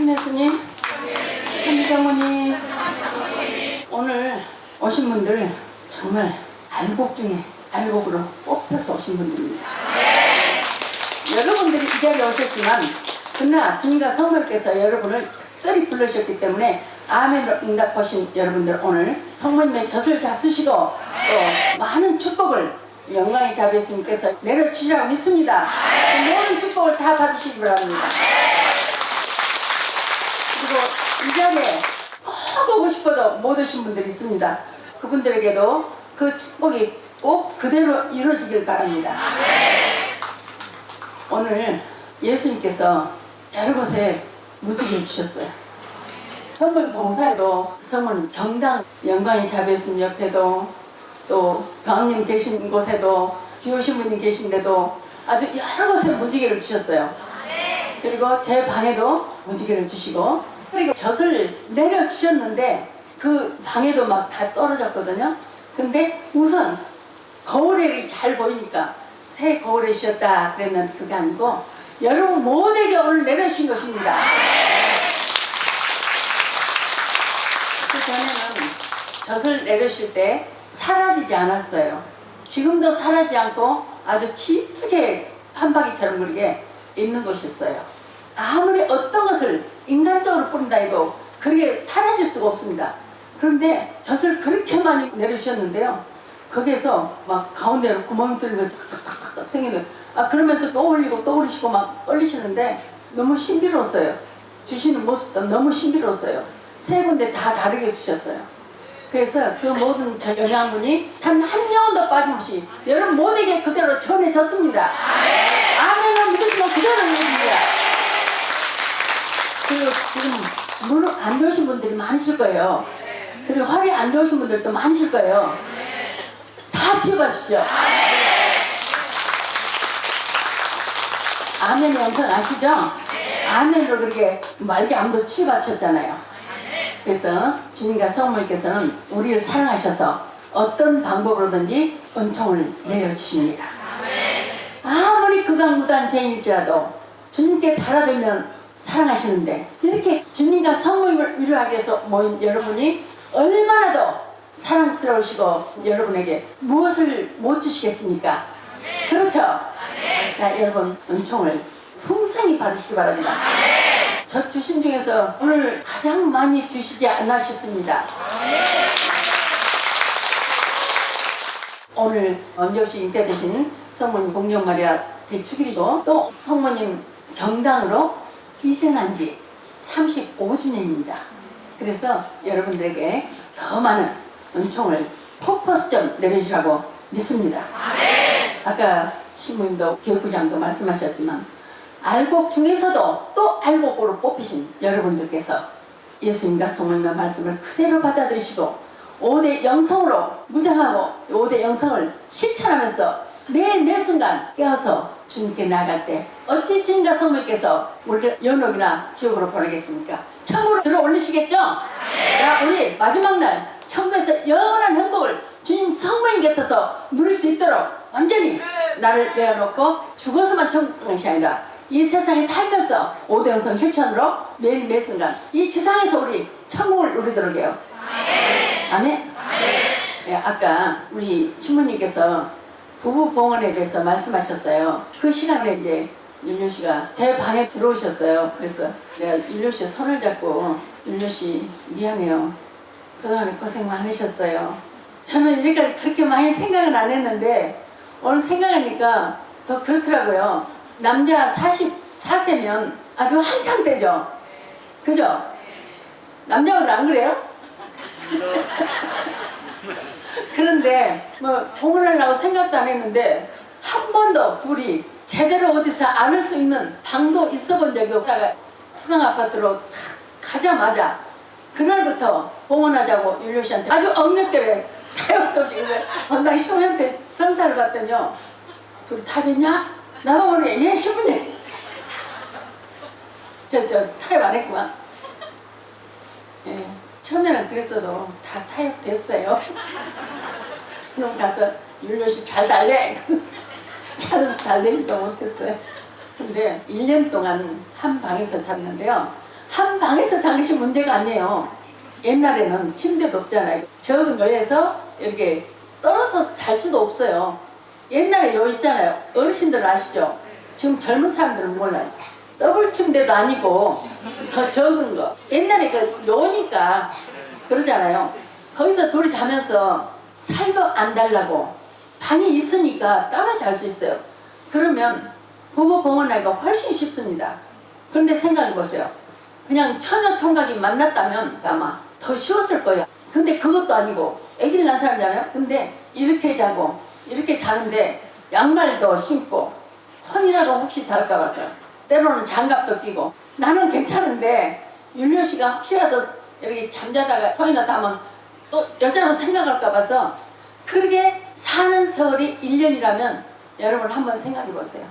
참예수님, 참사모님, 오늘 오신 분들 정말 알곡 중에 알곡으로 뽑혀서 오신 분들입니다. 여러분들이 이 자리에 오셨지만 그러나 주님과 성모님께서 여러분을 특별히 불러주셨기 때문에 아멘으로 응답하신 여러분들 오늘 성모님의 젖을 잡수시고 또 많은 축복을 영광의 자비 예수님께서 내려주시라고 믿습니다. 모든 축복을 다 받으시기 바랍니다. 그리고 이 자리에 꼭 오고 싶어도 못 오신 분들이 있습니다. 그분들에게도 그 축복이 꼭 그대로 이루어지길 바랍니다. 오늘 예수님께서 여러 곳에 무지개를 주셨어요. 성문 봉사에도 성문 경당 영광의 자비 예수님 옆에도 또 병님 계신 곳에도 비오신 분이 계신데도 아주 여러 곳에 무지개를 주셨어요. 그리고 제 방에도 무지개를 주시고 그리고 젖을 내려주셨는데 그 방에도 막 다 떨어졌거든요. 근데 우선 거울이 잘 보이니까 새 거울에 주셨다 그랬는데 그게 아니고 여러분 모두에게 오늘 내려주신 것입니다. 그 전에는 젖을 내려주실 때 사라지지 않았어요. 지금도 사라지지 않고 아주 짙게 판박이처럼 그렇게 있는 것이었어요. 아무리 어떤 것을 인간적으로 뿌린다 해도 그렇게 사라질 수가 없습니다. 그런데 젖을 그렇게 많이 내려주셨는데요. 거기에서 막 가운데로 구멍이 뚫리고 탁탁탁탁 생기는 그러면서 또 올리고 또 올리시고 막 올리시는데 너무 신비로웠어요. 주시는 모습도 너무 신비로웠어요. 세 군데 다 다르게 주셨어요. 그래서 그 모든 영양분이 한 영혼도 빠짐없이 여러분 모두에게 그대로 전해졌습니다. 아멘을 믿으시면 그대로 믿습니다. 그리고 지금 무릎 안 좋으신 분들이 많으실 거예요. 그리고 허리 안 좋으신 분들도 많으실 거예요. 다 치유받으십시오. 아멘 영상 아시죠? 아멘으로 그렇게 말기암도 치유받으셨잖아요. 그래서 주님과 성모님께서는 우리를 사랑하셔서 어떤 방법으로든지 은총을 내려주십니다. 아무리 극악무도한 죄인일지라도 주님께 달아들면 사랑하시는데 이렇게 주님과 성모님을 위로하기 위해서 모인 여러분이 얼마나 더 사랑스러우시고 여러분에게 무엇을 못 주시겠습니까? 그렇죠? 자, 여러분 은총을 풍성히 받으시기 바랍니다. 저 주신 중에서 오늘 가장 많이 주시지 않나 싶습니다. 오늘 언제 없이 잉태되신 성모님 공경마리아 대축일이고 또 성모님 경당으로 이전한 지 35주년입니다. 그래서 여러분들에게 더 많은 은총을 폭포수 좀 내려주라고 믿습니다. 아까 신부님도 교육부장도 말씀하셨지만 알곡 중에서도 또 알곡으로 뽑히신 여러분들께서 예수님과 성모님의 말씀을 그대로 받아들이시고 5대 영성으로 무장하고 5대 영성을 실천하면서 매 순간 깨어서 주님께 나아갈 때 어찌 주님과 성모님께서 우리를 연옥이나 지옥으로 보내겠습니까? 천국으로 들어 올리시겠죠? 자, 우리 마지막 날 천국에서 영원한 행복을 주님 성모님 곁에서 누릴 수 있도록 완전히 나를 내어놓고 죽어서만 천국 가는 것이 아니라 이 세상에 살면서 5대 영성 실천으로 매일 매 순간 이 지상에서 우리 천국을 누리도록 해요. 아멘? 네, 아까 우리 신부님께서 부부봉헌에 대해서 말씀하셨어요. 그 시간에 이제 율료씨가 제 방에 들어오셨어요. 그래서 내가 율료씨 손을 잡고 율료씨 미안해요. 그동안에 고생 많으셨어요. 저는 이제까지 그렇게 많이 생각은 안 했는데 오늘 생각하니까 더 그렇더라고요. 남자 44세면 아주 한창 때죠. 그죠? 남자분들 안 그래요? 그런데 뭐 봉헌하려고 생각도 안 했는데 한 번도 둘이 제대로 어디서 안을 수 있는 방도 있어 본 적이 없다가 수강 아파트로 탁 가자마자 그날부터 봉헌하자고 율료씨한테 아주 엉뚱하게 타협도 없이 원당 시부한테 선사를 받더니요. 둘이 타협했냐? 나도 모르게 예 시부님 저 타협 안 했구만. 예, 처음에는 그랬어도 다 타협됐어요. 그럼 가서 율료씨 잘 달래. 잘 달래지도 못했어요. 근데 1년 동안 한 방에서 잤는데요. 한 방에서 자는 것이 문제가 아니에요. 옛날에는 침대도 없잖아요. 적은 거에서 이렇게 떨어져서 잘 수도 없어요. 옛날에 요 있잖아요. 어르신들은 아시죠? 지금 젊은 사람들은 몰라요. 더블 침대도 아니고 더 적은 거. 옛날에 그 요니까 그러잖아요. 거기서 둘이 자면서 살도 안 달라고 방이 있으니까 따로 잘 수 있어요. 그러면 부부 봉헌하기가 훨씬 쉽습니다. 그런데 생각해보세요. 그냥 처녀 총각이 만났다면 아마 더 쉬웠을 거예요. 근데 그것도 아니고 애기를 낳은 사람이잖아요. 근데 이렇게 자고 이렇게 자는데 양말도 신고 손이라도 혹시 닿을까 봐서 때로는 장갑도 끼고 나는 괜찮은데 율려 씨가 혹시라도 이렇게 잠자다가 손이나 닿으면 또 여자로 생각할까 봐서 그렇게 사는 세월이 1년이라면 여러분 한번 생각해 보세요.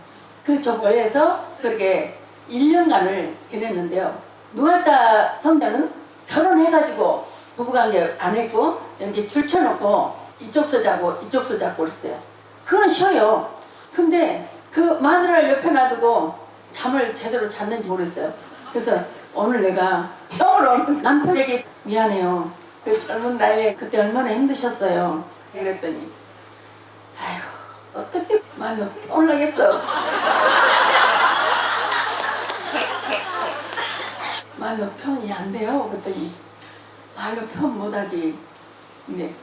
그 조교에서 그렇게 1년간을 지냈는데요. 누알타 선배는 결혼해가지고 부부관계 안 했고 이렇게 줄쳐놓고 이쪽서 자고 이쪽서 자고 그랬어요. 그건 쉬워요. 근데 그 마누라를 옆에 놔두고 잠을 제대로 잤는지 모르겠어요. 그래서 오늘 내가 처음으로 남편에게 미안해요. 그 젊은 나이에 그때 얼마나 힘드셨어요. 그랬더니 아휴 어떻게 말로 올라겠어. 말로 표현이 안 돼요. 그랬더니 말로 표현 못하지. 근데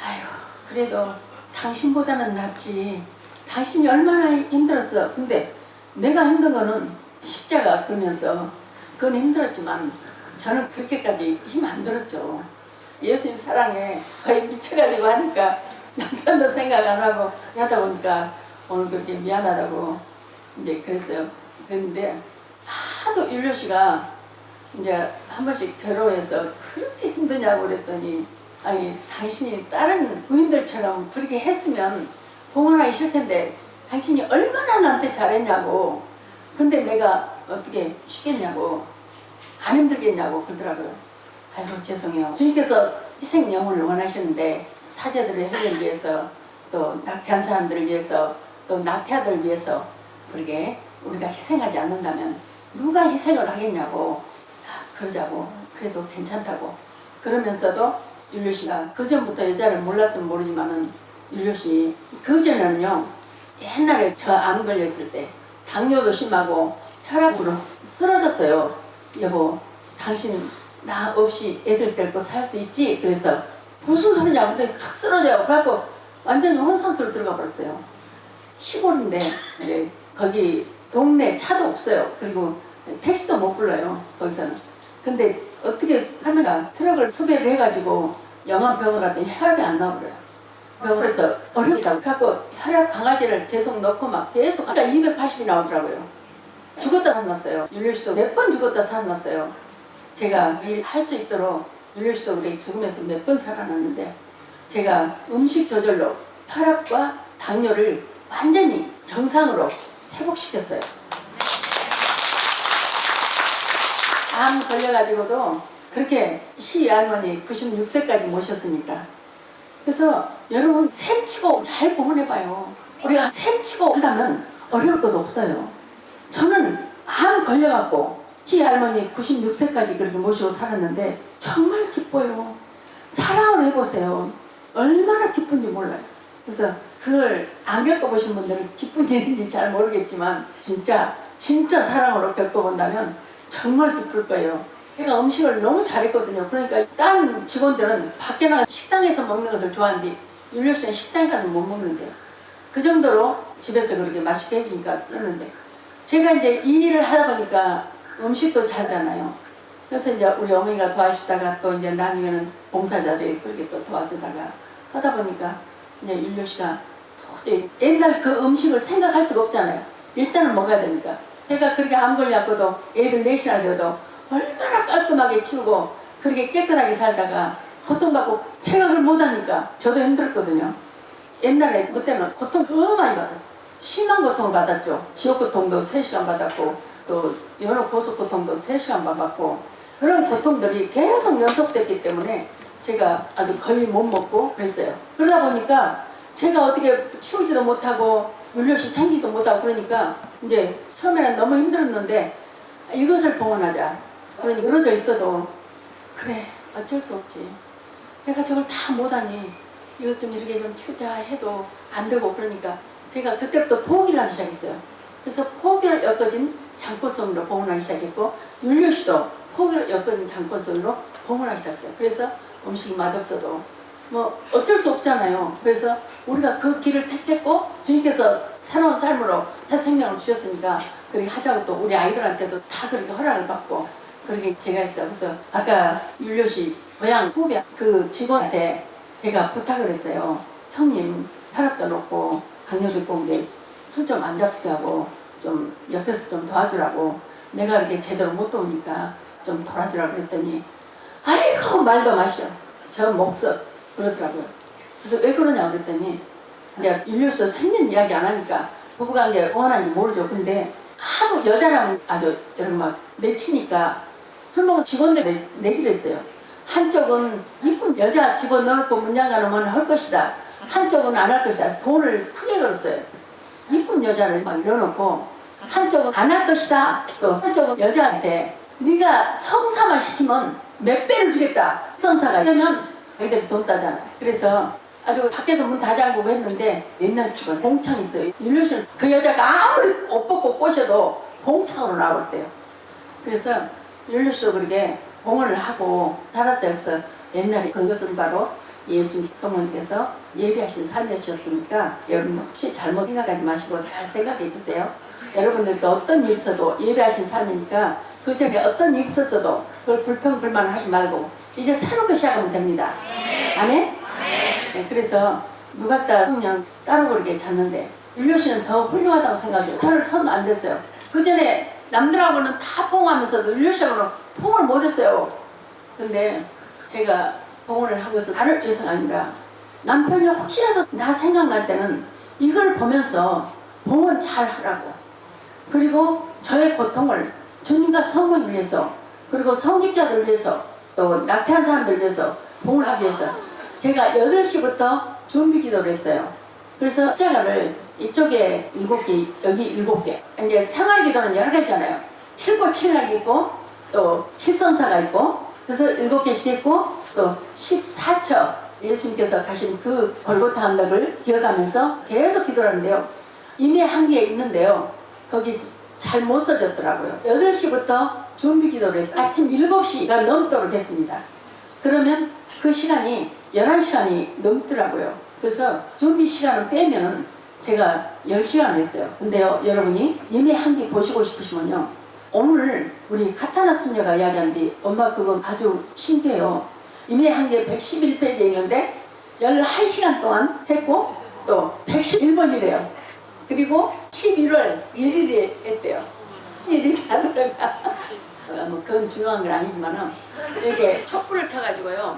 아휴 그래도 당신보다는 낫지. 당신이 얼마나 힘들었어. 근데 내가 힘든 거는 십자가 그러면서 그건 힘들었지만 저는 그렇게까지 힘 안 들었죠. 예수님 사랑에 거의 미쳐가지고 하니까 남편도 생각 안 하고 하다 보니까 오늘 그렇게 미안하다고 이제 그랬어요. 그랬는데 하도 율려 씨가 이제 한 번씩 괴로워해서 그렇게 힘드냐고 그랬더니 아니 당신이 다른 부인들처럼 그렇게 했으면 봉헌하기 싫을 텐데 당신이 얼마나 나한테 잘했냐고. 근데 내가 어떻게 쉽겠냐고 안 힘들겠냐고 그러더라고요. 아이고 죄송해요. 주님께서 희생 영혼을 원하시는데 사제들의 해를 위해서 또 낙태한 사람들을 위해서 또 낙태아들을 위해서 그렇게 우리가 희생하지 않는다면 누가 희생을 하겠냐고 그러자고. 그래도 괜찮다고 그러면서도 율려 씨가 그 전부터 여자를 몰랐으면 모르지만은 율려 씨 그 전에는요 옛날에 저 암 걸렸을 때 당뇨도 심하고 혈압으로 쓰러졌어요. 여보 당신 나 없이 애들 데리고 살 수 있지? 그래서 무슨 소리냐 근데 툭 쓰러져요. 그래갖고 완전히 혼상태로 들어가 버렸어요. 시골인데 이제 거기 동네 차도 없어요. 그리고 택시도 못 불러요 거기서는. 근데 어떻게 할머니가 트럭을 수배를 해가지고 영암병원 갔더니 혈압이 안 나오더래요. 병원에서 어렵다고 해갖고 혈압 강아지를 계속 넣고 막 계속 아까 280이 나오더라고요. 죽었다 살았어요. 율려 씨도 몇 번 죽었다 살았어요. 제가 일할 수 있도록 율려 씨도 그래 죽으면서 몇 번 살아났는데 제가 음식 저절로 혈압과 당뇨를 완전히 정상으로 회복시켰어요. 암 걸려가지고도 그렇게 시할머니 96세까지 모셨으니까. 그래서 여러분 셈치고 잘 봉헌해봐요. 우리가 셈치고 한다면 어려울 것도 없어요. 저는 암 걸려갖고 시할머니 96세까지 그렇게 모시고 살았는데 정말 기뻐요. 사랑으로 해보세요. 얼마나 기쁜지 몰라요. 그래서 그걸 안 겪어보신 분들은 기쁜지 잘 모르겠지만 진짜 사랑으로 겪어본다면 정말 기쁠 거예요. 제가 음식을 너무 잘했거든요. 그러니까 다른 직원들은 밖에 나가 식당에서 먹는 것을 좋아하는데 율려 씨는 식당에 가서 못 먹는데요. 그 정도로 집에서 그렇게 맛있게 해주니까 했는데 제가 이제 이 일을 하다 보니까 음식도 잘잖아요. 그래서 이제 우리 어머니가 도와주다가 또 이제 나중에는 봉사자들이 그렇게 또 도와주다가 하다 보니까 이제 율려 씨가 도저히 옛날 그 음식을 생각할 수가 없잖아요. 일단은 먹어야 되니까. 제가 그렇게 암 걸려갖고도 애들 넷이나 되어도 얼마나 깔끔하게 치우고 그렇게 깨끗하게 살다가 고통받고 제가 그걸 못하니까 저도 힘들었거든요. 옛날에 그때는 고통 너무 많이 받았어요. 심한 고통을 받았죠. 지옥고통도 3시간 받았고 또 여러 고속고통도 3시간 받았고 그런 고통들이 계속 연속됐기 때문에 제가 아주 거의 못 먹고 그랬어요. 그러다 보니까 제가 어떻게 치우지도 못하고 물려시 챙기지도 못하고 그러니까 이제 처음에는 너무 힘들었는데 이것을 봉헌하자. 그러니 늘어져 있어도 그래 어쩔 수 없지. 내가 저걸 다 못하니 이것 좀 이렇게 좀 치우자 해도 안 되고 그러니까 제가 그때부터 포기를 하기 시작했어요. 그래서 포기를 엮어진 장꽃송이로 봉헌하기 시작했고 윤료시도 포기를 엮어진 장꽃송이로 봉헌하기 시작했어요. 그래서 음식이 맛없어도 뭐 어쩔 수 없잖아요. 그래서 우리가 그 길을 택했고 주님께서 새로운 삶으로 새 생명을 주셨으니까 그렇게 하자고 또 우리 아이들한테도 다 그렇게 허락을 받고 그렇게 제가 했어요. 그래서 아까 윤료시 고향 후배 그 직원한테 제가 부탁을 했어요. 형님 혈압도 높고 당뇨도 있고 근데 술 좀 안 잡수게 하고 좀 옆에서 좀 도와주라고 내가 이렇게 제대로 못 도우니까 좀 도와주라고 그랬더니 아이고 말도 마셔 저 목석 그러더라고요. 그래서 왜 그러냐고 그랬더니 이제 윤료시도 생년 이야기 안 하니까 부부관계 원하는지 모르죠. 근데 하도 여자라면 아주 여러분 막 내치니까 술 먹은 직원들 내기를 했어요. 한쪽은 이쁜 여자 집어넣고 문장가 놓으면 할 것이다. 한쪽은 안 할 것이다. 돈을 크게 걸었어요. 이쁜 여자를 막 넣어놓고 한쪽은 안 할 것이다. 또 한쪽은 여자한테 네가 성사만 시키면 몇 배를 주겠다. 성사가 되면 애들이 돈 따잖아요. 그래서 아주 밖에서 문 다 잠그고 했는데 옛날 집은 봉창 있어요. 윤료시는 그 여자가 아무리 옷 벗고 꼬셔도 봉창으로 나왔대요. 그래서 윤료시도 그렇게 봉헌을 하고 살았어요. 그래서 옛날에 그것은 바로 예수 성모님께서 예비하신 삶이셨으니까 여러분 혹시 잘못 생각하지 마시고 잘 생각해 주세요. 여러분들도 어떤 일 있어도 예비하신 삶이니까 그 전에 어떤 일 있었어도 그걸 불평불만하지 말고 이제 새롭게 시작하면 됩니다. 아멘? 네, 그래서 누각다 성령 따로 그렇게 잤는데 윤료시는 더 훌륭하다고 생각해요. 저를 손 안 댔어요. 그 전에 남들하고는 다 봉하면서도 윤료시하고는 봉을 못했어요. 근데 제가 봉헌을 하고서 다른 여성 아니라 남편이 혹시라도 나 생각날 때는 이걸 보면서 봉헌 잘 하라고 그리고 저의 고통을 주님과 성모를 위해서 그리고 성직자들 위해서 또 낙태한 사람들 위해서 봉헌을 하기 위해서 제가 8시부터 준비 기도를 했어요. 그래서 십자가를 이쪽에 7개 여기 7개 이제 생활 기도는 여러 가지잖아요. 7보7락 있고 또 7성사가 있고 그래서 7개씩 했고 또 14처 예수님께서 가신 그 골고타 언덕을 기억하면서 계속 기도를 하는데요. 이미 한계에 있는데요. 거기 잘 못 써졌더라고요. 8시부터 준비 기도를 했어요. 아침 7시가 넘도록 했습니다. 그러면 그 시간이 11시간이 넘더라고요. 그래서 준비 시간을 빼면 제가 10시간을 했어요. 근데요 여러분이 이미 한계 보시고 싶으시면요. 오늘 우리 카타나 수녀가 이야기하는데 엄마 그거 아주 신기해요. 이미 한계 111페이지에 있는데 11시간 동안 했고 또 111번이래요. 그리고 11월 1일에 했대요. 일이 다르다가 뭐 그건 중요한 건 아니지만 이렇게 촛불을 켜가지고요.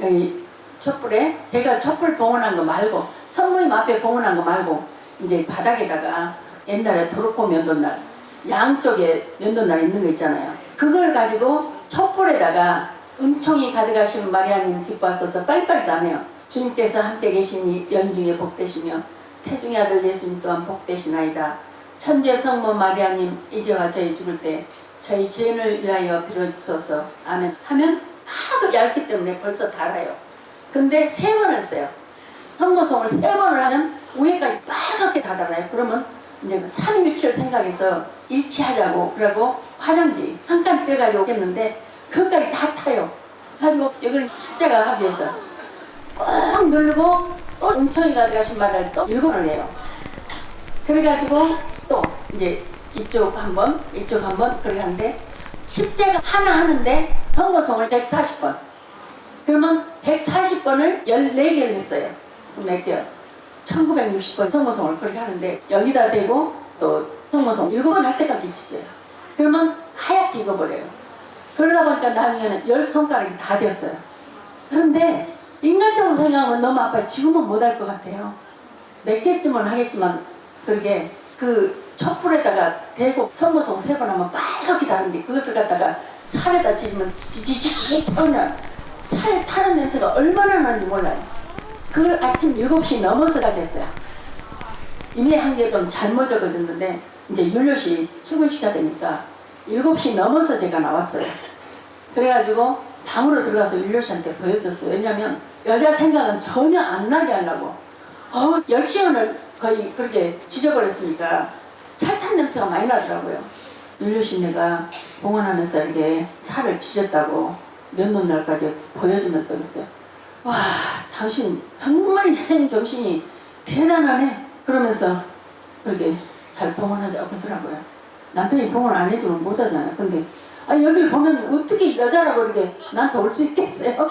여기 촛불에 제가 촛불 봉헌한 거 말고 성모님 앞에 봉헌한 거 말고 이제 바닥에다가 옛날에 도르코 면도날 양쪽에 면도날 있는 거 있잖아요. 그걸 가지고 촛불에다가 은총이 가득하신 마리아님 기뻐하소서 빨리빨리 나네요. 주님께서 함께 계시니 여인 중에 복되시며 태중의 아들 예수님 또한 복되시나이다. 천주의 성모 마리아님 이제와 저희 죽을 때 저희 죄인을 위하여 빌어주소서 아멘 하면 하도 얇기 때문에 벌써 달아요. 근데 3번 했어요. 성모송을 3번을 하면 위에까지 빨갛게 다 달아요. 그러면 이제 3일치를 생각해서 일치하자고 그러고 화장지 한 칸 떼가지고 했는데 그것까지 다 타요. 가지고 이걸 십자가 하기 위해서 꼭 누르고 또 은총이 가져가신 말을 또 1번을 해요. 그래가지고 또 이제 이쪽 한번 이쪽 한번 그렇게 하는데 십자가 하나 하는데 성모송을 140번 그러면 140번을 14개를 했어요. 몇 개요? 1960번 성모송을 그렇게 하는데 여기다 대고 또 성모송 7번 할 때까지 치져요. 그러면 하얗게 익어버려요. 그러다 보니까 나중에는 10손가락이 다 되었어요. 그런데 인간적으로 생각하면 너무 아파요. 지금은 못할 것 같아요. 몇 개쯤은 하겠지만 그러게 그 촛불에다가 대고 성모송 3번 하면 빨갛게 다른데 그것을 갖다가 살에다 찢으면 지지직 타면 살 타는 냄새가 얼마나 나는지 몰라요. 그걸 아침 7시 넘어서까지 했어요. 이미 한 개 좀 잘못 적어졌는데 이제 윤료시 출근시켜야 되니까 7시 넘어서 제가 나왔어요. 그래가지고 방으로 들어가서 윤료 씨한테 보여줬어요. 왜냐면 여자 생각은 전혀 안 나게 하려고. 10시간을 거의 그렇게 지져버렸으니까 살탄 냄새가 많이 나더라고요. 윤료 씨 내가 봉헌하면서 이렇게 살을 지졌다고 면도날까지 보여주면서 그랬어요. 와, 당신 정말 희생 정신이 대단하네. 그러면서 그렇게 잘 봉헌하자고 그러더라고요. 남편이 봉헌 안 해주면 못하잖아요. 근데 여길 보면 어떻게 여자라고 이렇게 나한테 올 수 있겠어요?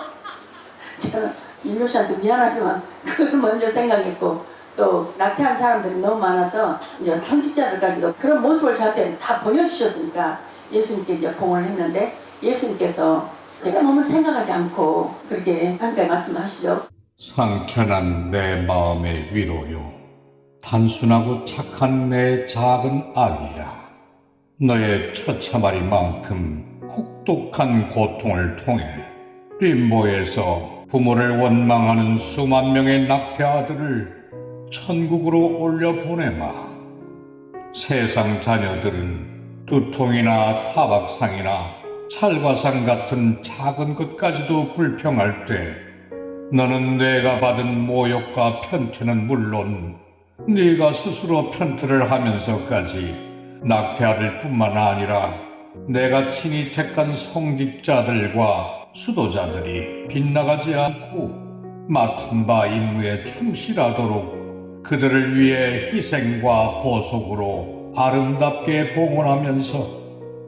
저는 윤료 씨한테 미안하지만 그걸 먼저 생각했고, 또 낙태한 사람들이 너무 많아서 이제 성직자들까지도 그런 모습을 저한테 다 보여주셨으니까 예수님께 이제 봉헌을 했는데, 예수님께서 제가 너무 생각하지 않고 그렇게 하니까 말씀하시죠. 상처난 내 마음의 위로요, 단순하고 착한 내 작은 아기야. 너의 처참하리만큼 혹독한 고통을 통해 림보에서 부모를 원망하는 수만 명의 낙태 아들을 천국으로 올려보내마. 세상 자녀들은 두통이나 타박상이나 찰과상 같은 작은 것까지도 불평할 때, 너는 내가 받은 모욕과 편퇴는 물론 네가 스스로 편퇴를 하면서까지 낙태아들 뿐만 아니라 내가 친히 택한 성직자들과 수도자들이 빗나가지 않고 맡은 바 임무에 충실하도록 그들을 위해 희생과 보속으로 아름답게 봉헌하면서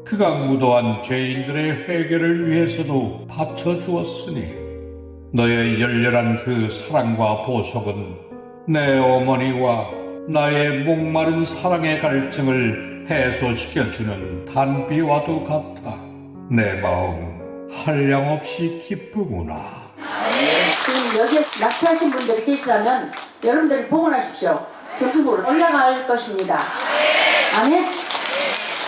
극악무도한 죄인들의 회개를 위해서도 바쳐주었으니, 너의 열렬한 그 사랑과 보속은 내 어머니와 나의 목마른 사랑의 갈증을 해소시켜주는 단비와도 같아 내 마음 한량없이 기쁘구나. 지금 여기에 낙태하신 분들이 계시다면 여러분들이 봉헌하십시오. 전국으로 올라갈 것입니다. 아멘?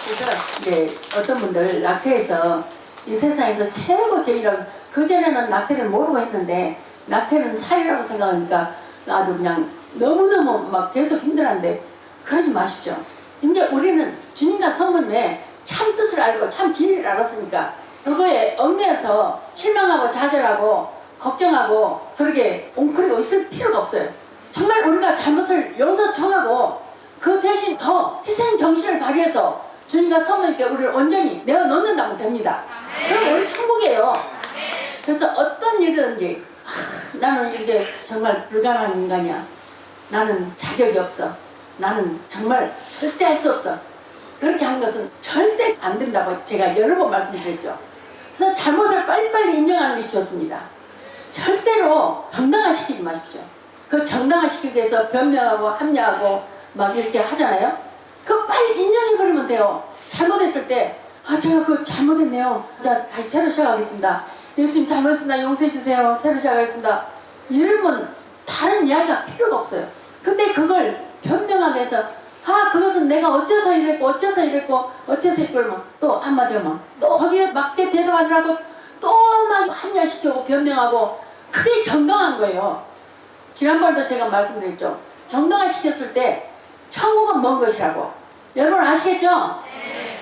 그래서 이제 어떤 분들 낙태해서 이 세상에서 최고 죄이라고, 그전에는 낙태를 모르고 했는데 낙태는 살이라고 생각하니까 아주 그냥 너무너무 막 계속 힘들었는데, 그러지 마십시오. 이제 우리는 주님과 성문에 참 뜻을 알고 참 진리를 알았으니까 그거에 얽매여서 실망하고 좌절하고 걱정하고 그렇게 웅크리고 있을 필요가 없어요. 정말 우리가 잘못을 용서 청하고 그 대신 더 희생 정신을 발휘해서 주님과 성모님께 우리를 온전히 내어놓는다면 됩니다. 그럼 우리 천국이에요. 그래서 어떤 일이든지 나는 이게 정말 불가능한 인간이야, 나는 자격이 없어, 나는 정말 절대 할 수 없어, 그렇게 한 것은 절대 안 된다고 제가 여러 번 말씀드렸죠. 그래서 잘못을 빨리빨리 인정하는 게 좋습니다. 절대로 정당화시키지 마십시오. 그 정당화시키기 위해서 변명하고 합리하고 막 이렇게 하잖아요. 그거 빨리 인정해버리면 돼요. 잘못했을 때 제가 그거 잘못했네요, 자 다시 새로 시작하겠습니다, 예수님 잘못했습니다, 용서해주세요, 새로 시작하겠습니다, 이러면 다른 이야기가 필요가 없어요. 근데 그걸 변명하게 해서 그것은 내가 어째서 이랬고 어째서 이랬고 어째서 이랬고 또 한마디 하면 또 거기에 맞게 대답하느라고 또 막 합리화시키고 변명하고, 그게 정당한 거예요. 지난번에도 제가 말씀드렸죠. 정당화시켰을 때 천국은 먼 것이라고. 여러분 아시겠죠?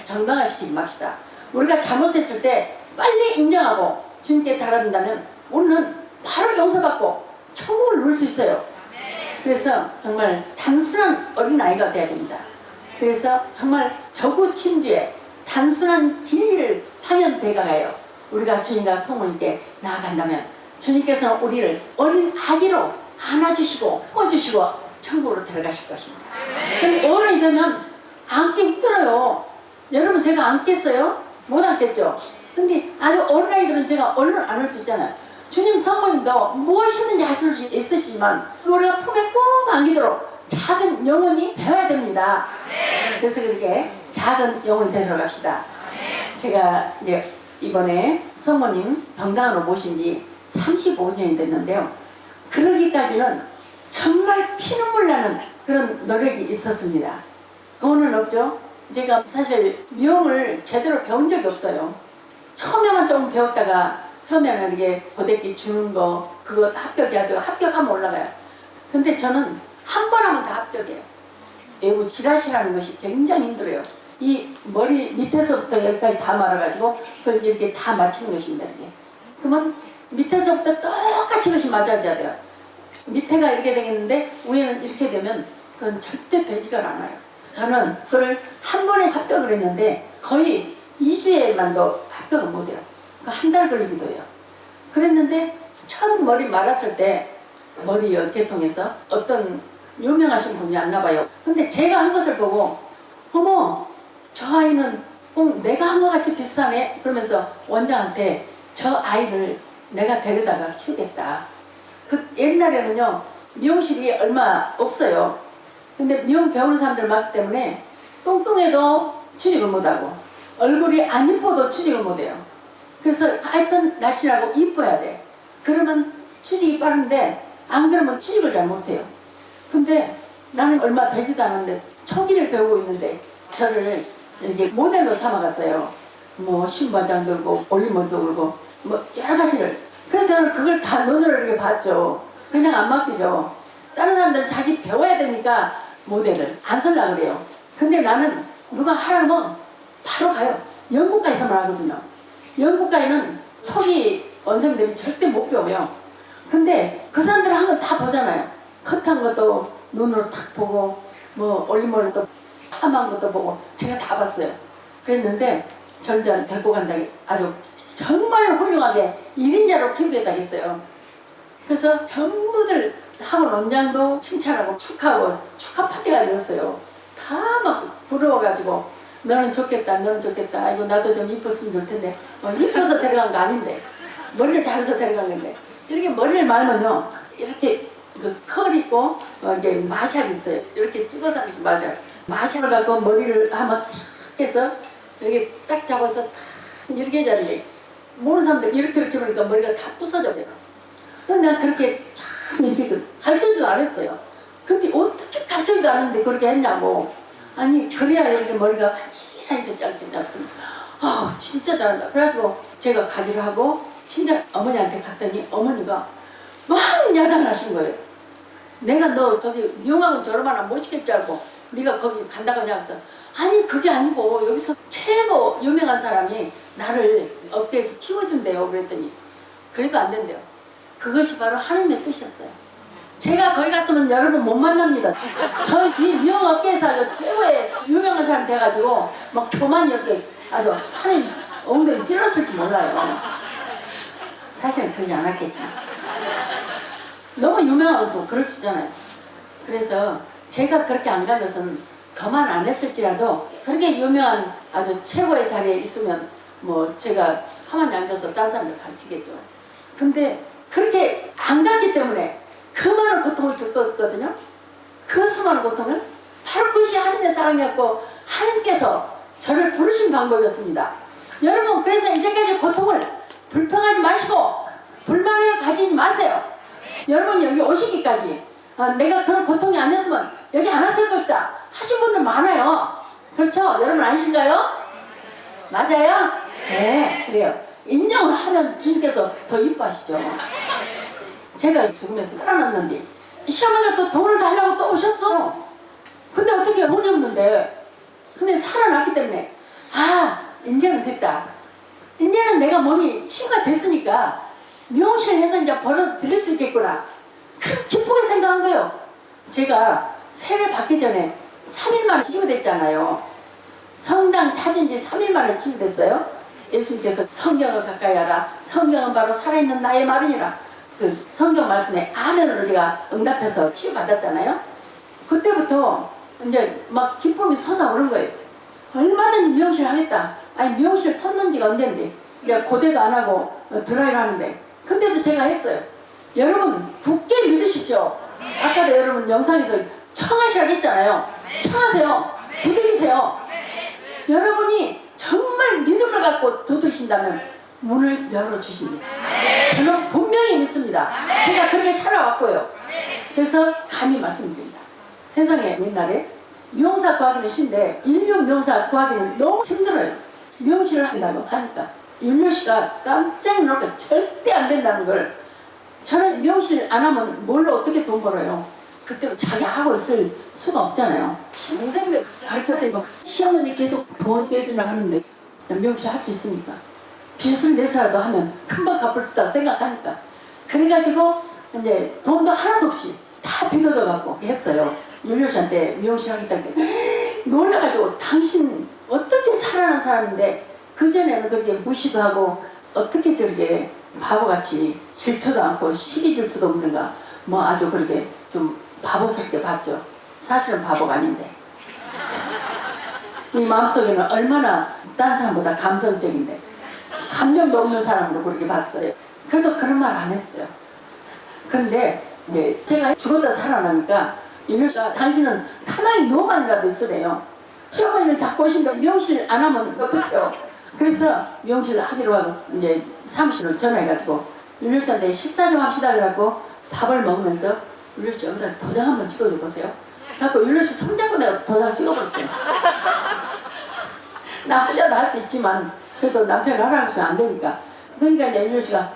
정당화시키지 맙시다. 우리가 잘못했을 때 빨리 인정하고 주님께 달아든다면 우리는 바로 용서받고 천국을 누릴 수 있어요. 그래서 정말 단순한 어린아이가 돼야 됩니다. 그래서 정말 저구침주에 단순한 진리를 향연되어가요. 우리가 주님과 성모님께 나아간다면 주님께서는 우리를 어린 아기로 안아주시고 품어주시고 천국으로 데려가실 것입니다. 그럼 어른이 되면 안기 힘들어요. 여러분 제가 안겠어요? 못 안겠죠? 근데 아주 어린아이들은 제가 얼른 안을 수 있잖아요. 주님 성모님도 무엇이든지 하실 수 있으시지만 우리가 품에 꼭 안기도록 작은 영혼이 되어야 됩니다. 그래서 그렇게 작은 영혼이 되도록 합시다. 제가 이제 이번에 성모님 병당으로 모신 지 35년이 됐는데요. 그러기까지는 정말 피눈물 나는 그런 노력이 있었습니다. 돈은 없죠. 제가 사실 미용을 제대로 배운 적이 없어요. 처음에만 조금 배웠다가 처음에는 이게 고데기 주는 거 그거 합격해야 돼요. 합격하면 올라가요. 근데 저는 한 번 하면 다 합격해요. 외부 지라시라는 것이 굉장히 힘들어요. 이 머리 밑에서부터 여기까지 다 말아가지고 그걸 이렇게 다 맞추는 것입니다. 이렇게. 그러면 밑에서부터 똑같이 것이 맞아줘야 돼요. 밑에가 이렇게 되겠는데 위에는 이렇게 되면 그건 절대 되지가 않아요. 저는 그걸 한 번에 합격을 했는데 거의 2주에만도 합격을 못해요. 한 달 걸리기도 해요. 그랬는데 처음 머리 말았을 때 머리 연계통해서 어떤 유명하신 분이 왔나봐요. 근데 제가 한 것을 보고 어머 저 아이는 꼭 내가 한 것 같이 비슷하네 그러면서 원장한테 저 아이를 내가 데려다가 키우겠다. 그 옛날에는요 미용실이 얼마 없어요. 근데 미용 배우는 사람들 많기 때문에 뚱뚱해도 취직을 못하고 얼굴이 안 이뻐도 취직을 못해요. 그래서 하여튼 날씬하고 이뻐야 돼. 그러면 취직이 빠른데 안 그러면 취직을 잘 못해요. 근데 나는 얼마 되지도 않았는데 초기를 배우고 있는데 저를 이렇게 모델로 삼아갔어요. 뭐 신부장 들고 올리머도 들고 뭐 여러 가지를. 그래서 저는 그걸 다 눈으로 이렇게 봤죠. 그냥 안 맡기죠. 다른 사람들은 자기 배워야 되니까 모델을 안 쓰려고 그래요. 근데 나는 누가 하라면 바로 가요. 연구과에서만 하거든요. 연구과에는 초기 원생들이 절대 못 배워요. 근데 그 사람들은 한 건 다 보잖아요. 컷한 것도 눈으로 탁 보고 뭐 올리머리도 파마한 것도 보고 제가 다 봤어요. 그랬는데 저를 데리고 간다고 아주 정말 훌륭하게 1인자로 키우겠다 했어요. 그래서 전부들 학원 원장도 칭찬하고 축하하고 축하 파티가 열었어요. 다 막 부러워가지고 너는 좋겠다 너는 좋겠다 이거 나도 좀 이뻤으면 좋을 텐데 이뻐서 데려간 거 아닌데 머리를 잘해서 데려간 건데 이렇게 머리를 말면요 이렇게 그 컬 있고 이게 마샬 있어요. 이렇게 찍어서 하는 마샬. 마샬을 갖고 머리를 한번 탁 해서 이렇게 딱 잡아서 탁 이렇게 해자는데 모르는 사람들 이렇게 보니까 머리가 다 부서져요. 근데 난 그렇게 참 이렇게 가르쳐주도 안 했어요. 근데 어떻게 가르쳐주도 안 했는데 그렇게 했냐고. 아니 그래야 이렇게 머리가 반지하게 짧게 진짜 잘한다. 그래가지고 제가 가기로 하고 친정 어머니한테 갔더니 어머니가 막 야단하신 거예요. 내가 너 저기 미용학원 저러면 못 시킬 줄 알고 네가 거기 간다고 하냐면서 아니 그게 아니고 여기서 최고 유명한 사람이 나를 업계에서 키워준대요. 그랬더니 그래도 안 된대요. 그것이 바로 하나님의 뜻이었어요. 제가 거기 갔으면 여러분 못 만납니다. 저 이 미용업계에서 아주 최고의 유명한 사람 돼가지고 막 교만 이렇게 아주 하나님 엉덩이 찔렀을지 몰라요. 사실은 그러지 않았겠지만 너무 유명하고 또 그럴 수 있잖아요. 그래서 제가 그렇게 안 간 것은 그만 안 했을지라도 그렇게 유명한 아주 최고의 자리에 있으면 뭐 제가 가만히 앉아서 딴 사람들 가르치겠죠. 근데 그렇게 안 갔기 때문에 그 많은 고통을 겪었거든요. 그 수많은 고통을 바로 그것이 하나님의 사랑이었고 하나님께서 저를 부르신 방법이었습니다. 여러분 그래서 이제까지 고통을 불평하지 마시고 불만을 가지지 마세요. 여러분 여기 오시기까지 내가 그런 고통이 안 됐으면 여기 안 왔을 것이다 하신 분들 많아요. 그렇죠? 여러분 아니신가요? 맞아요? 네 그래요. 인정을 하면 주님께서 더 이뻐하시죠. 제가 죽으면서 살아났는데 시어머니가 또 돈을 달라고 또 오셨어. 근데 어떻게 돈이 없는데 근데 살아났기 때문에 이제는 됐다. 이제는 내가 몸이 치유가 됐으니까 미용실 해서 이제 벌어서 드릴 수 있겠구나. 기쁘게 생각한 거예요. 제가 세례 받기 전에 3일 만에 치유됐잖아요. 성당 찾은 지 3일 만에 치유됐어요. 예수님께서 성경을 가까이 하라. 성경은 바로 살아있는 나의 말이니라. 그 성경 말씀에 아멘으로 제가 응답해서 치유받았잖아요. 그때부터 이제 막 기쁨이 솟아오른 거예요. 얼마든지 미용실 하겠다. 아니 미용실 섰는 지가 언젠데 이제 고대도 안 하고 드라이를 하는데 근데도 제가 했어요. 여러분 굳게 믿으십시오. 아까도 여러분 영상에서 청하시라고 했잖아요. 청하세요. 두들기세요. 여러분이 정말 믿음을 갖고 두드리신다면 문을 열어주십니다. 저는 분명히 믿습니다. 제가 그렇게 살아왔고요. 그래서 감히 말씀드립니다. 세상에 옛날에 미용사 구하기는 쉬운데 일명 미용사 구하기는 너무 힘들어요. 미용실을 한다고 하니까 윤효씨가 깜짝 놀랄까 절대 안 된다는 걸. 저는 미용실 안 하면 뭘로 어떻게 돈 벌어요. 그때 자기 하고 있을 수가 없잖아요. 동생들 가르쳐드리고 시어머니 계속 돈 세주나 하는데 명시 할 수 있습니까? 빚을 내서라도 하면 금방 갚을 수 있다고 생각하니까 그래가지고 이제 돈도 하나도 없이 다 빚어져갖고 했어요. 윤료씨한테 미용실 하겠다는데 놀라가지고 당신 어떻게 살아난 사람인데 그전에는 그렇게 무시도 하고 어떻게 저렇게 바보같이 질투도 않고 시기 질투도 없는가 뭐 아주 그렇게 좀 바보스럽게 봤죠. 사실은 바보가 아닌데 이 마음속에는 얼마나 딴 사람보다 감성적인데 감정도 없는 사람으로 그렇게 봤어요. 그래도 그런 말 안 했어요. 그런데 이제 제가 죽었다 살아나니까 윤료씨가 당신은 가만히 누워만이라도 있으래요. 시어머니를 잡고 오신다고 미용실 안 하면 어떡해요. 그래서 미용실을 하기로 하고 이제 사무실로 전화해가지고 윤료씨한테 식사 좀 합시다 그래갖고 밥을 먹으면서 윤료씨 여기다 도장 한번 찍어줘 보세요. 그래갖고 윤료씨 손잡고 내가 도장 찍어버렸어요. 나 혼자도 할 수 있지만 그래도 남편이 하라고 하면 안 되니까. 그러니까 이제 윤료씨가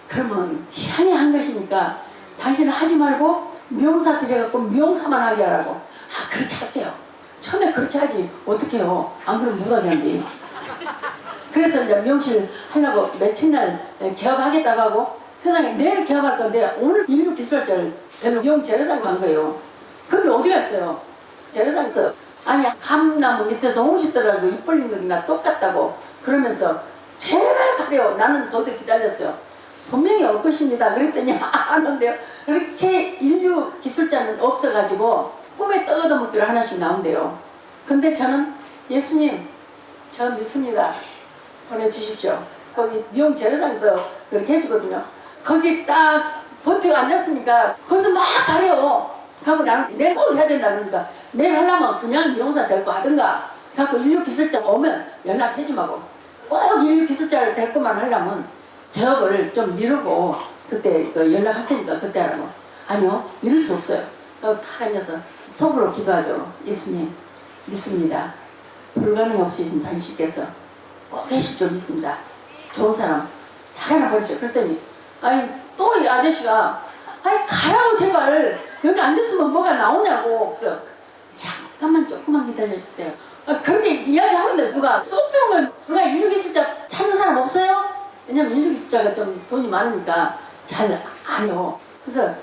그러면 희한히 한 것이니까 당신은 하지 말고 미용사 들여갖고 미용사만 하게 하라고. 아 그렇게 할게요. 처음에 그렇게 하지 어떡해요. 안 그러면 못하게 한디. 그래서 이제 미용실 하려고 며칠 날 개업하겠다고 하고 세상에 내일 개업할 건데 오늘 인류 기술절 별로 미용 재래상 간 거예요. 근데 어디 갔어요? 재래상에서 아니 감나무 밑에서 홍시 떨어가고 입 벌린 거나 똑같다고 그러면서 제발 가래요. 나는 거기서 기다렸어요. 분명히 올 것입니다. 그랬더니 안 온대요. 그렇게 인류 기술자는 없어가지고 꿈에 떠가던 것들 하나씩 나온대요. 근데 저는 예수님 저 믿습니다. 보내주십시오. 거기 미용 재래상에서 그렇게 해주거든요. 거기 딱 버티고 앉았으니까 거기서 막 가래요. 하고 나는 내일 꼭 해야 된다 그러니까 내일 하려면 그냥 미용사 데리고 하든가 갖고 인류 기술자 오면 연락해주마고 꼭 인류 기술자를 데리고만 하려면 개업을 좀 미루고 그때 그 연락할 테니까 그때 하라고. 아니요 미룰 수 없어요. 딱 앉아서 속으로 기도하죠. 예수님 믿습니다. 불가능이 없으신 당신께서 꼭 해줄 줄 믿습니다. 좋은 사람 다 하나 버리죠. 그랬더니 아니 또 이 아저씨가 아니 가라고 제발 여기 앉았으면 뭐가 나오냐고. 그래서 잠깐만 조금만 기다려주세요. 그렇게 이야기하고 있는데 누가 쏙 들은 거예요. 누가 인류기술자 찾는 사람 없어요? 왜냐면 인류기술자가 좀 돈이 많으니까 잘 안 해요. 그래서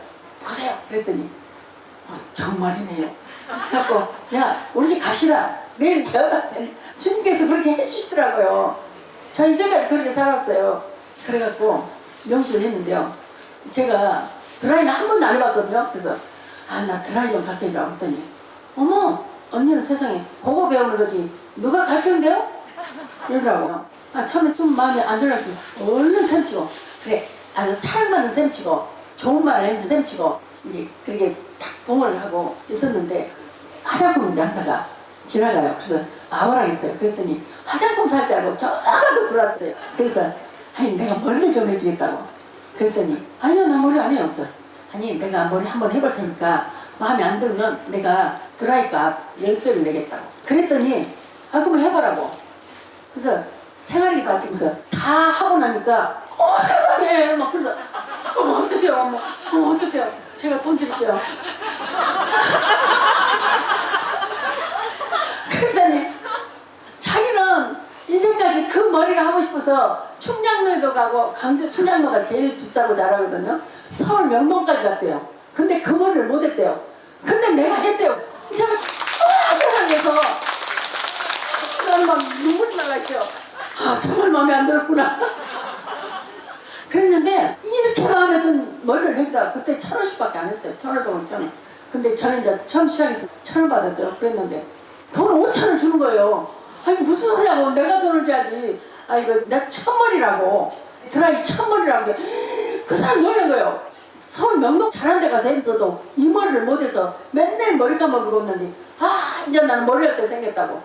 보세요. 그랬더니 정말이네요. 그래갖고 야 우리 집 갑시다. 내일 개업할 때 주님께서 그렇게 해주시더라고요. 저 이제까지 그렇게 살았어요. 그래갖고 명시를 했는데요. 제가 드라이는 한 번도 안 해봤거든요. 그래서 나 드라이 좀 가르쳐주라고 했더니 어머 언니는 세상에 보고 배우는 거지 누가 가르쳐준대요? 이러더라고요. 처음에 좀 마음에 안 들었더니 얼른 셈치고 그래 아주 사랑받는 셈치고 좋은 말을 해준 셈치고 이제 그렇게 딱 동원을 하고 있었는데 화장품 장사가 지나가요. 그래서 아우라겠어요. 그랬더니 화장품 살 줄 알고 저가도 들어왔어요. 그래서 아니 내가 머리를 좀 해주겠다고. 그랬더니 아니요 나 머리 안 해요. 없어. 아니 내가 머리 한번 해볼 테니까 마음에 안 들면 내가 드라이 값 10배를 내겠다고. 그랬더니 그럼 해보라고. 그래서 생활비 받치면서 다 하고 나니까 세상에 막 그래서 어떡해요. 어떡해요. 제가 돈 드릴게요. 그랬더니 자기는 이제까지 그 머리가 하고 싶어서 충장로에도 가고 강주 충장로가 제일 비싸고 잘하거든요. 서울 명동까지 갔대요. 근데 그 머리를 못 했대요. 근데 내가 했대요. 제가 세상에서 막 눈물이 나가 있어요. 정말 마음에 안 들었구나. 그랬는데 이렇게 마음에 든 머리를 했다. 그때 1,000원씩밖에 안 했어요. 1,500원, 1,000원. 근데 저는 이제 처음 시작해서 1,000원 받았죠. 그랬는데 돈 5,000원 주는 거예요. 아니 무슨 소리냐고. 내가 돈을 줘야지. 이거 내 첫머리라고. 드라이 첫머리라고. 그 사람 놀란 거예요. 서울 명동 잘한 데 가서 했어도 이 머리를 못해서 맨날 머리 감아보고 있는데 이제 나는 머리 할 때 생겼다고.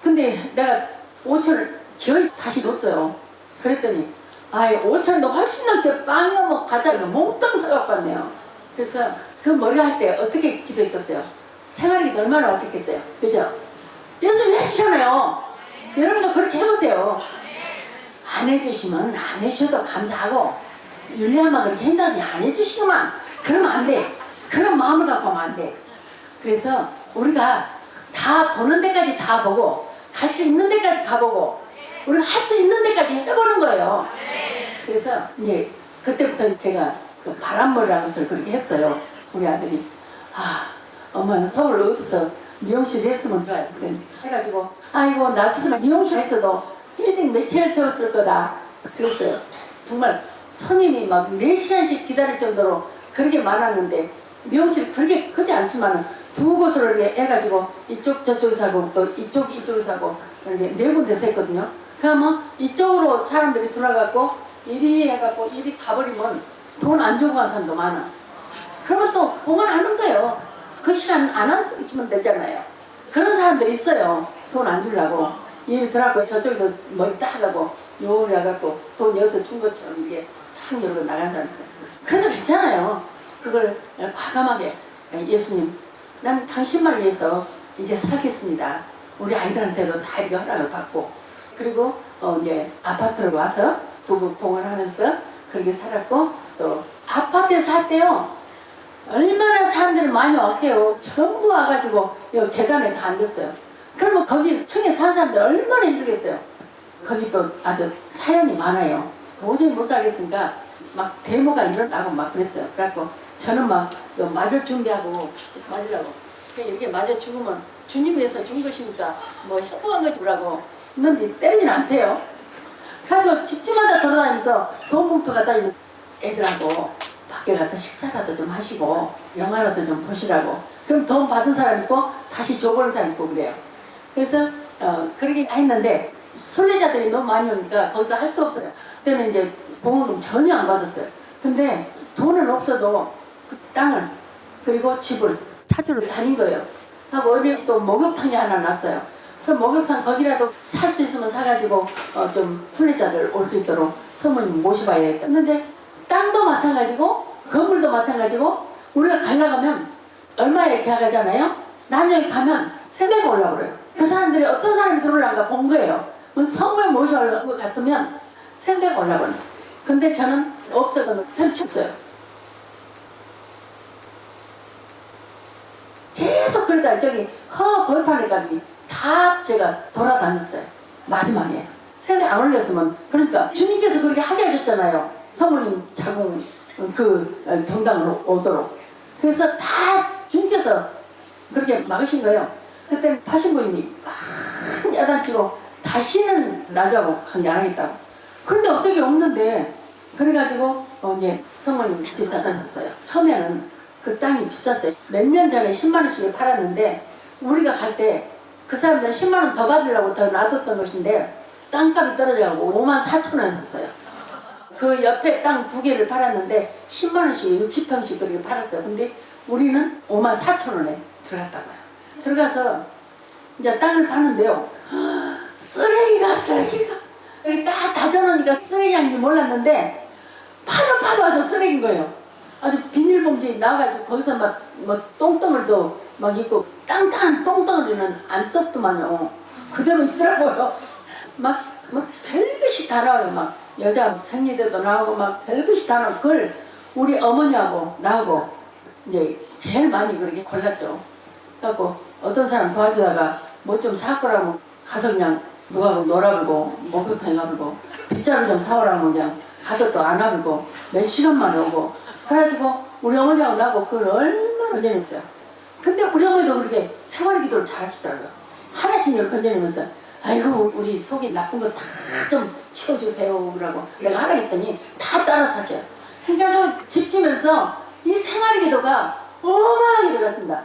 근데 내가 5,000원 기어이 다시 줬어요. 그랬더니 5,000원도 훨씬 넘게 빵이야 뭐 과자를 몽땅 사갖고 왔네요. 그래서 그 머리 할 때 어떻게 기도했겠어요? 생활이 얼마나 와닿겠어요? 그죠? 예수님 해주잖아요. 여러분도 그렇게 해보세요. 안 해주시면 안 해주셔도 감사하고 율리아마 그렇게 한다더니 안 해주시구만. 그러면 안 돼. 그런 마음을 갖고 하면 안 돼. 그래서 우리가 다 보는 데까지 다 보고 갈 수 있는 데까지 가보고 우리가 할 수 있는 데까지 해보는 거예요. 그래서 이제 그때부터 제가 그 바람머리라는 것을 그렇게 했어요. 우리 아들이 엄마는 서울 어디서 미용실 했으면 좋아요. 해가지고 아이고 나 스스로 미용실 했어도 빌딩 며칠 세웠을 거다 그랬어요. 정말 손님이 막 4시간씩 기다릴 정도로 그렇게 많았는데 미용실이 그렇게 크지 않지만 두 곳으로 이렇게 해가지고 이쪽 저쪽에서 하고 또 이쪽에서 하고 이렇게 4군데서 했거든요. 그러면 이쪽으로 사람들이 돌아가고 이리 해갖고 이리 가버리면 돈 안 주고 간 사람도 많아. 그러면 또 공헌하는 거예요. 그 시간 안 하면 되잖아요. 그런 사람들이 있어요. 돈 안 주려고 이리 들어가고 저쪽에서 머리 딱 하고 요리 해갖고 돈 여기서 준 것처럼 이게 탁 열고 나간 사람이 있어요. 그래도 괜찮아요. 그걸 과감하게 예수님 난 당신만 위해서 이제 살겠습니다. 우리 아이들한테도 다 이렇게 허락을 받고 그리고 이제 아파트로 와서 부부 봉헌하면서 그렇게 살았고 또 아파트에 살 때요 얼마나 사람들이 많이 왔게요. 전부 와가지고 여기 계단에 다 앉았어요. 그러면 거기 층에 사는 사람들 얼마나 힘들겠어요. 거기 또 아주 사연이 많아요. 도저히 못 살겠으니까 막 데모가 일어나고 막 그랬어요. 그래갖고 저는 막 맞을 준비하고 맞으라고 이렇게 맞아 죽으면 주님 위해서 죽은 것이니까 뭐 행복한 거지라고 했는데 때리지는 않대요. 그래가지고 집집마다 돌아다니면서 돈 봉투 갖다 주면서 애들하고 밖에 가서 식사라도 좀 하시고 영화라도 좀 보시라고 그럼 돈 받은 사람 있고 다시 줘보는 사람 있고 그래요. 그래서 그렇게 했는데 순례자들이 너무 많이 오니까 거기서 할 수 없어요. 그때는 이제 봉헌금 전혀 안 받았어요. 근데 돈은 없어도 그 땅을 그리고 집을 찾으러 다닌 거예요. 하고 어디 또 목욕탕이 하나 났어요. 그래서 목욕탕 거기라도 살 수 있으면 사가지고 좀 순례자들 올 수 있도록 성모님 모셔봐야겠다. 근데 땅도 마찬가지고 건물도 마찬가지고 우리가 가려가면 얼마에 이렇게 가잖아요. 나중에 가면 세대가 올라오래요. 그 사람들이 어떤 사람이 들어올란가 본 거예요. 성모님 모셔올 것 같으면 세대가 올라오네. 근데 저는 없어도 편치 없어요. 계속 그러다 저기 벌판에까지 다 제가 돌아다녔어요. 마지막에 세대 안 올렸으면 그러니까 주님께서 그렇게 하게 하셨잖아요. 성모님 자궁 경당으로 오도록. 그래서 다 주님께서 그렇게 막으신 거예요. 그때 파신부님이 막 야단치고 다시는 나주하고 관계 안 하겠다고. 그런데 어떻게 없는데 그래가지고 이제 성모님 같이 떠나셨어요. 처음에는 그 땅이 비쌌어요. 몇 년 전에 10만 원씩 팔았는데 우리가 갈 때 그 사람들은 10만 원 더 받으려고 더 놔뒀던 것인데 땅값이 떨어져가지고 5만 4천 원 샀어요. 그 옆에 땅 2개를 팔았는데 10만 원씩 60평씩 그렇게 팔았어요. 근데 우리는 5만 4천 원에 들어갔다고요. 들어가서 이제 땅을 파는데요. 쓰레기가 여기 딱 다져놓으니까 쓰레기 아닌지 몰랐는데 파도 아주 쓰레기인 거예요. 아주 비닐봉지 나와가지고 거기서 막 똥덩어리도 막 있고 땅땅한 똥덩어리는 안 썼더만요. 그대로 있더라고요. 막 별것이 다 나와요. 막 여자 생리대도 나오고 막 별것이 다 나오고 그걸 우리 어머니하고 나하고 이제 제일 많이 그렇게 골랐죠. 그래갖고 어떤 사람 도와주다가 뭐 좀 사거라면 가서 그냥 누가고 놀아보고 목욕탕에 가보고 빗자루 좀 사오라면 그냥 가서 또 안 와보고 몇 시간만에 오고 그래가지고 우리 어머니하고 나하고 그걸 얼마나 건져냈어요. 근데 우리 어머니도 그렇게 생활 기도를 잘 하시더라고요. 하나씩 열 건져내면서 아이고 우리 속이 나쁜 거 다 좀 치워주세요 라고 내가 하라 했더니 다 따라서 하죠. 그러니까 집 지면서 이 생활 기도가 어마어마하게 들어갔습니다.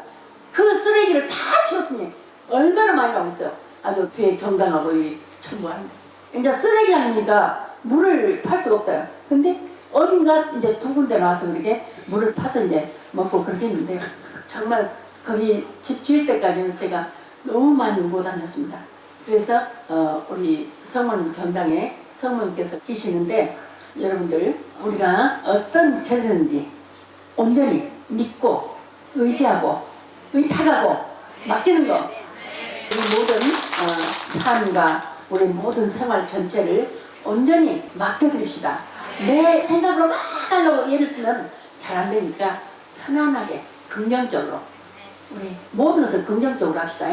그 쓰레기를 다 치웠으니 얼마나 많이 나오고 있어요. 아주 뒤에 경당하고 전부 하는데 이제 쓰레기 아니니까 물을 팔 수가 없다요. 근데 어딘가 이제 2군데 나와서 그렇게 물을 파서 이제 먹고 그렇게 했는데요. 정말 거기 집 지을 때까지는 제가 너무 많이 울고 다녔습니다. 그래서 우리 성모님 경당에 성모님께서 계시는데 여러분들 우리가 어떤 제사인지 온전히 믿고 의지하고 의탁하고 맡기는 거 우리 모든 삶과 우리 모든 생활 전체를 온전히 맡겨드립시다. 내 생각으로 막 하려고 예를 쓰면 잘 안 되니까 편안하게 긍정적으로 우리 모든 것을 긍정적으로 합시다.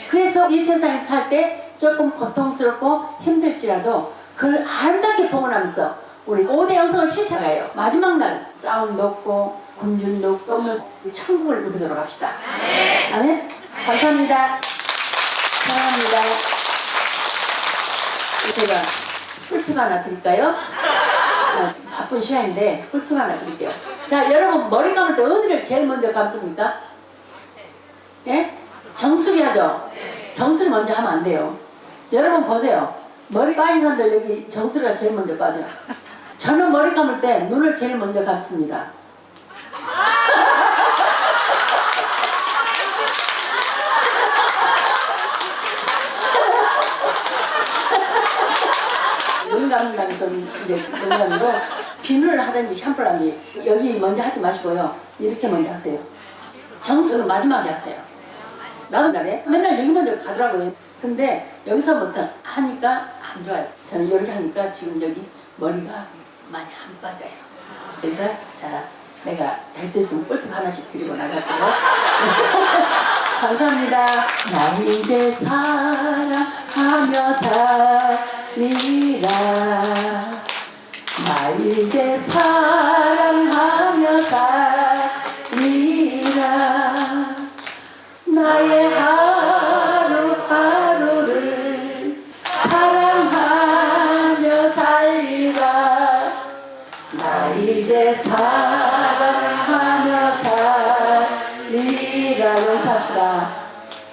그래서 이 세상에서 살 때 조금 고통스럽고 힘들지라도 그걸 아름답게 봉헌하면서 우리 5대 영성을 실천해요. 마지막 날 싸움도 없고 굶주림도 없고 천국을 누리도록 합시다. 아멘. 감사합니다. 사랑합니다. 제가 꿀팁 하나 드릴까요? 바쁜 시간인데 꿀팁 하나 드릴게요. 자, 여러분 머리 감을 때 어디를 제일 먼저 감습니까? 예? 정수리 하죠? 정수리 먼저 하면 안 돼요. 여러분 보세요. 머리 빠진 사람들 여기 정수리가 제일 먼저 빠져요. 저는 머리 감을 때 눈을 제일 먼저 감습니다. 눈 감는다고 해서 이제 농담이고 비누를 하든지 샴푸를 하든지 여기 먼저 하지 마시고요. 이렇게 먼저 하세요. 정수는 마지막에 하세요. 나도 그래. 맨날 여기 먼저 가더라고요. 근데 여기서부터 하니까 안 좋아요. 저는 이렇게 하니까 지금 여기 머리가 많이 안 빠져요. 그래서 자, 내가 될 수 있으면 꿀팁 하나씩 드리고 나갈게요. 감사합니다. 나 이제 사랑하며 살리라. 나 이제 사랑하며 살리라. 나의 하루하루를 사랑하며 살리라. 나 이제 사랑하며 살리라. 용서합시다.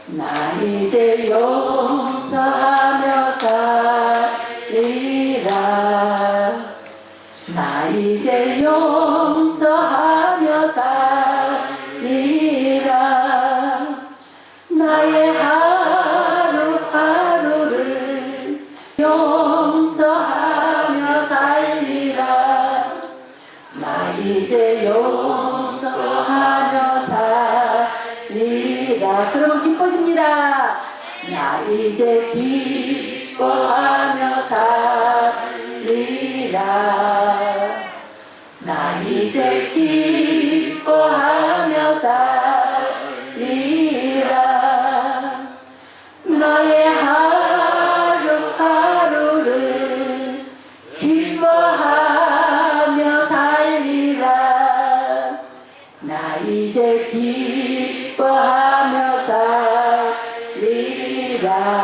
나 이제 용서하며 살리라. 나 이제 용서하며 살리라. 나의 하루하루를 용서하며 살리라. 나 이제 용서하며 살리라. 그러면 기뻐집니다. 나 이제 기뻐하며 살리라. 나 이제 기뻐하며 살리라. 나의 하루하루를 기뻐하며 살리라. 나 이제 기뻐하며 살리라.